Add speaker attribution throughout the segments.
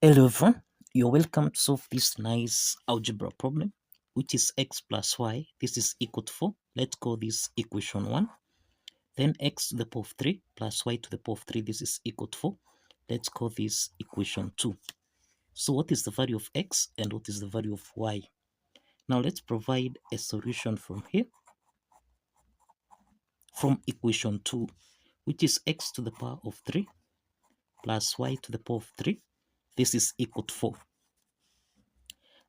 Speaker 1: Hello everyone, you're welcome to solve this nice algebra problem, which is x plus y. This is equal to 4. Let's call this equation 1. Then x to the power of 3 plus y to the power of 3. This is equal to 4. Let's call this equation 2. So what is the value of x and what is the value of y? Now let's provide a solution from here, from equation 2, which is x to the power of 3 plus y to the power of 3. This is equal to 4.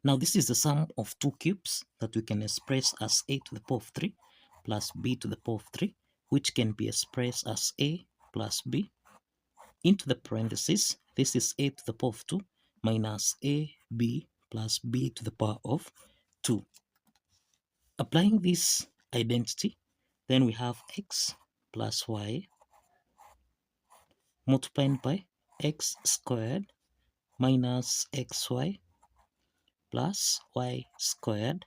Speaker 1: Now this is the sum of two cubes that we can express as a to the power of 3 plus b to the power of 3, which can be expressed as a plus b into the parentheses. This is a to the power of 2 minus ab plus b to the power of 2. Applying this identity, then we have x plus y multiplied by x squared minus xy plus y squared.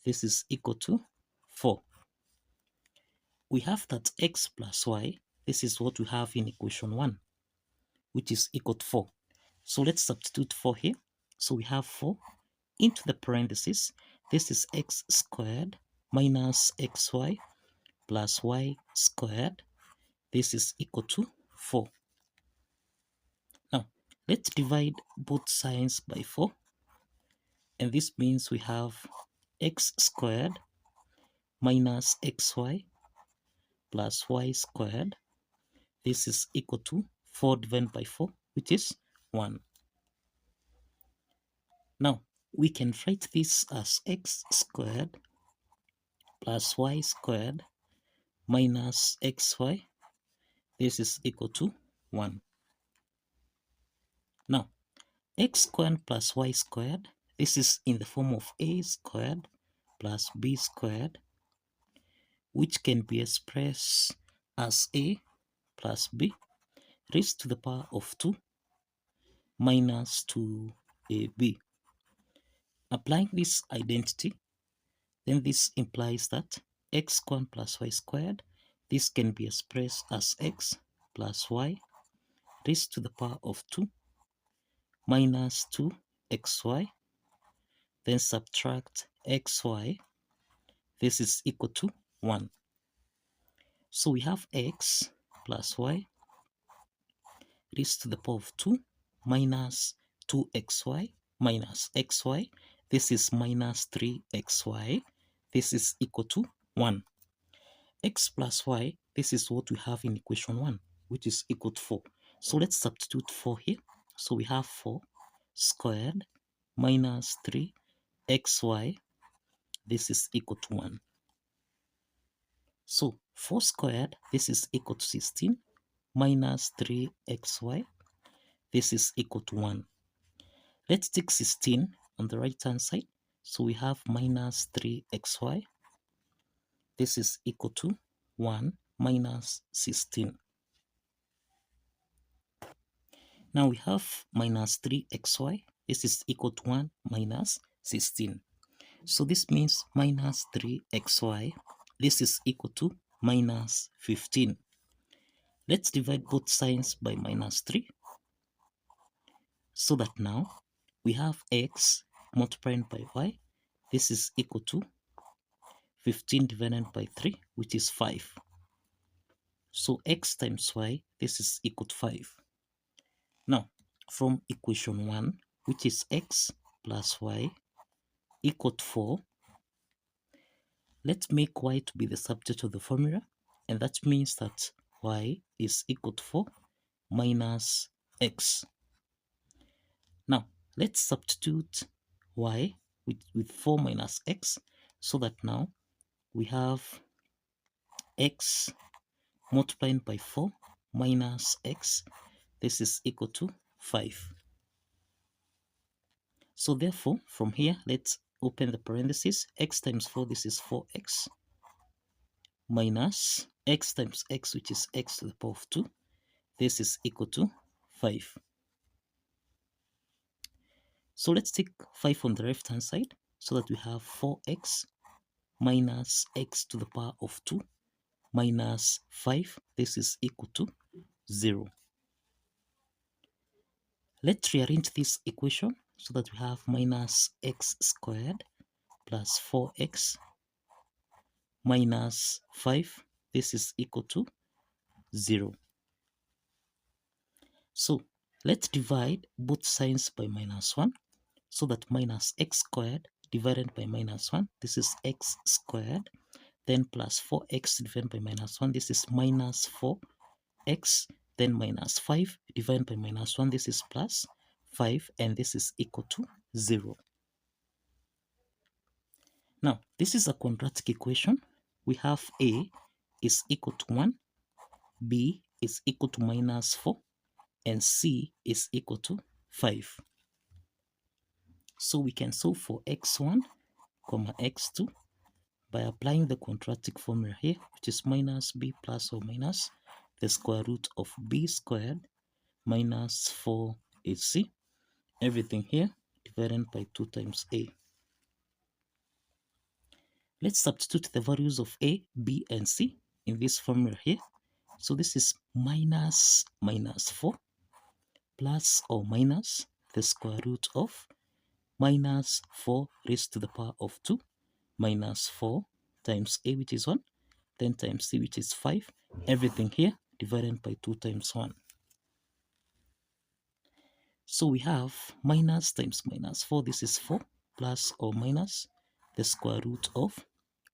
Speaker 1: This is equal to 4. We have that x plus y, this is what we have in equation 1, which is equal to 4. So let's substitute 4 here. So we have 4 into the parentheses. This is x squared minus xy plus y squared. This is equal to 4. Now, let's divide both sides by 4. And this means we have x squared minus xy plus y squared. This is equal to 4 divided by 4, which is 1. Now, we can write this as x squared plus y squared minus xy. This is equal to 1. Now, x squared plus y squared, this is in the form of a squared plus b squared, which can be expressed as a plus b raised to the power of 2 minus 2ab. Applying this identity, then this implies that x squared plus y squared, this can be expressed as x plus y raised to the power of 2 minus 2xy, then subtract xy. This is equal to 1. So we have x plus y raised to the power of 2 minus 2xy minus xy. This is minus 3xy. This is equal to 1. X plus y, this is what we have in equation 1, which is equal to 4. So let's substitute 4 here. So we have 4 squared minus 3xy. This is equal to 1. So 4 squared, this is equal to 16 minus 3xy. This is equal to 1. Let's take 16 on the right hand side. So we have minus 3xy. This is equal to 1 minus 16. Now we have minus 3xy. This is equal to 1 minus 16. So this means minus 3xy. This is equal to minus 15. Let's divide both sides by minus 3. So that now we have x multiplied by y. This is equal to 15 divided by 3, which is 5. So x times y, this is equal to 5. Now, from equation 1, which is x plus y equal to 4, let's make y to be the subject of the formula, and that means that y is equal to 4 minus x. Now, let's substitute y with 4 minus x, so that now we have x multiplied by 4 minus x. This is equal to 5. So therefore, from here, let's open the parentheses. X times 4, this is 4x, minus x times x, which is x to the power of 2. This is equal to 5. So let's take 5 on the left hand side, so that we have 4x minus x to the power of 2 minus 5. This is equal to 0. Let's rearrange this equation so that we have minus x squared plus 4x minus 5. This is equal to 0. So let's divide both signs by minus 1 so that minus x squared divided by minus 1, this is x squared, then plus 4x divided by minus 1, this is minus 4x, then minus 5 divided by minus 1, this is plus 5, and this is equal to 0. Now, this is a quadratic equation. We have a is equal to 1, b is equal to minus 4, and c is equal to 5. So we can solve for x1, x2 by applying the quadratic formula here, which is minus b plus or minus the square root of b squared minus 4ac. Everything here divided by 2 times a. Let's substitute the values of a, b, and c in this formula here. So this is minus 4 plus or minus the square root of minus 4 raised to the power of 2 minus 4 times a, which is 1, then times c, which is 5. Everything here divided by 2 times 1. So we have minus times minus 4. This is 4 plus or minus the square root of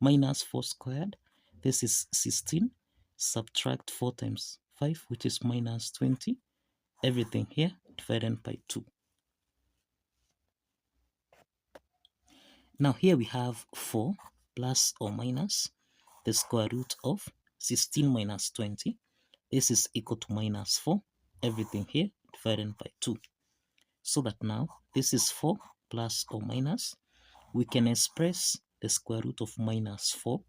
Speaker 1: minus 4 squared. This is 16. Subtract 4 times 5, which is minus 20. Everything here divided by 2. Now here we have 4 plus or minus the square root of 16 minus 20. This is equal to minus 4. Everything here divided by 2. So that now this is 4 plus or minus. We can express the square root of minus 4.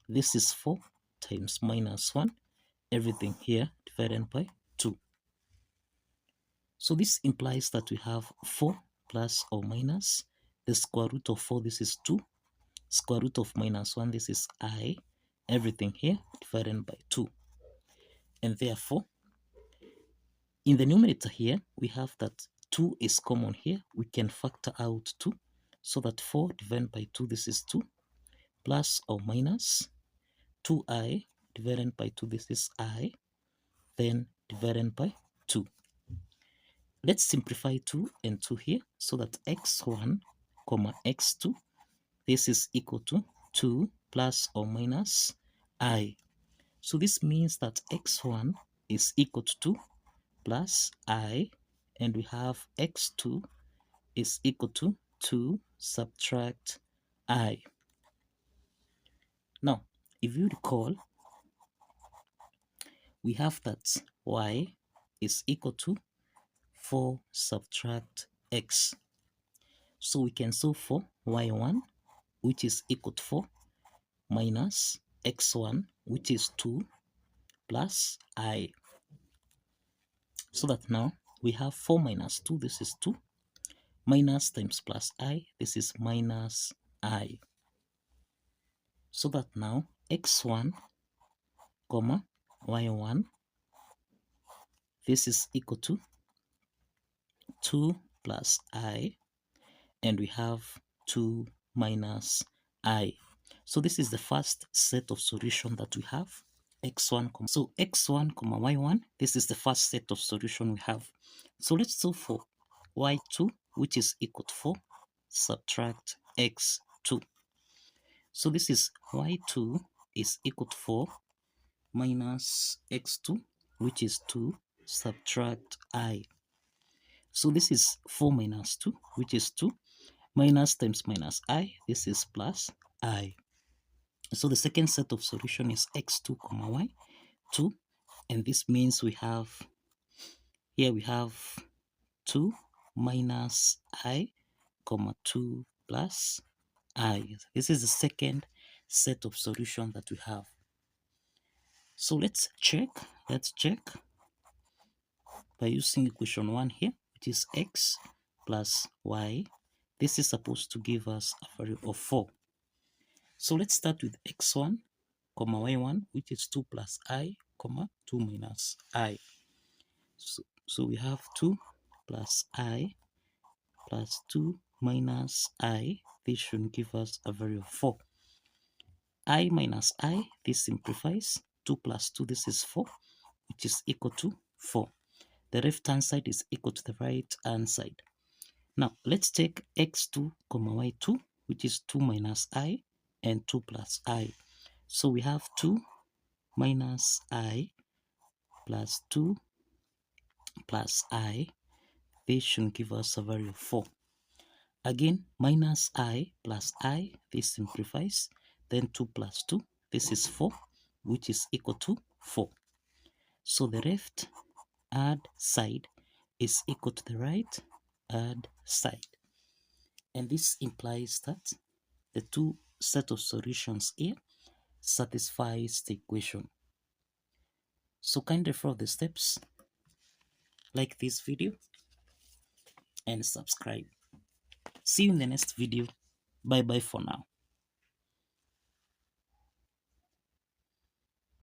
Speaker 1: This is 4 times minus 1. Everything here divided by 2. So this implies that we have 4 plus or minus the square root of 4. This is 2. Square root of minus 1. This is I. Everything here divided by 2. And therefore, in the numerator here, we have that 2 is common here. We can factor out 2. So that 4 divided by 2, this is 2. Plus or minus 2i divided by 2, this is I. Then divided by 2. Let's simplify 2 and 2 here so that x1, x2, this is equal to 2 plus or minus I. So this means that x1 is equal to 2 plus I, and we have x2 is equal to 2 subtract I. Now, if you recall, we have that y is equal to 4 subtract x. So we can solve for y1, which is equal to 4, minus x1, which is 2, plus I. So that now we have 4 minus 2, this is 2, minus times plus I, this is minus I. So that now x1, y1, this is equal to 2 plus I, and we have 2 minus I. So this is the first set of solution that we have, x1. So x1, y1, this is the first set of solution we have. So let's solve for y2, which is equal to 4, subtract x2. So this is y2 is equal to 4 minus x2, which is 2, subtract I. So this is 4 minus 2, which is 2, minus times minus I, this is plus I. So the second set of solution is x2, y2, and this means we have, here we have 2 minus I, 2 plus I. This is the second set of solution that we have. So let's check by using equation 1 here, which is x plus y. This is supposed to give us a value of 4. So let's start with x1, y1, which is 2 plus I, 2 minus I. So we have 2 plus I plus 2 minus I. This should give us a value of 4. I minus I, this simplifies. 2 plus 2, this is 4, which is equal to 4. The left-hand side is equal to the right-hand side. Now, let's take x2, y2, which is 2 minus I and 2 plus I. So we have 2 minus I plus 2 plus I. This should give us a value of 4. Again, minus I plus I, this simplifies. Then 2 plus 2, this is 4, which is equal to 4. So the left hand side is equal to the right hand side. And this implies that the two set of solutions here satisfies the equation. So kindly follow the steps, like this video, and subscribe. See you in the next video. Bye bye for now.